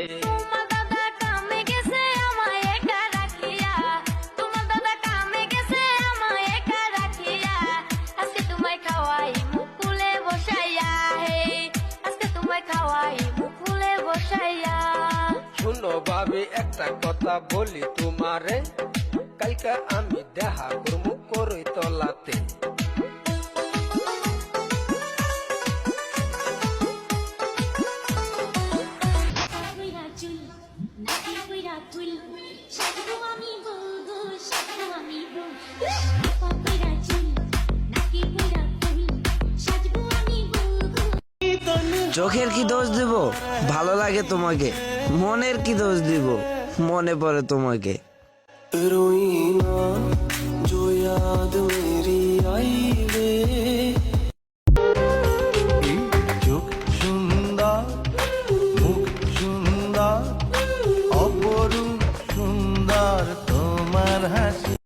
তোমার দাদা কামে গেছে আমায় একা রাখিয়া, তোমার দাদা কামে গেছে আমায় একা রাখিয়া, আজকে তোমায় খাওয়াই মুকুলে বসাইয়া, হে আজকে তোমায় খাওয়াই মুকুলে বসাইয়া। শুনো ভাবি একটা কথা বলি তোমারে, কালকে আমি দেখা করবো করই তলাতে। চোখের কি দোষ দিব? ভালো লাগে তোমাকে। মনের কি দোষ দিব? মনে পড়ে তোমাকে। रोई ना जो याद मेरी आई रे, চোখ সুন্দর মুখ সুন্দর অপরূপ সুন্দর তোমার হাসি।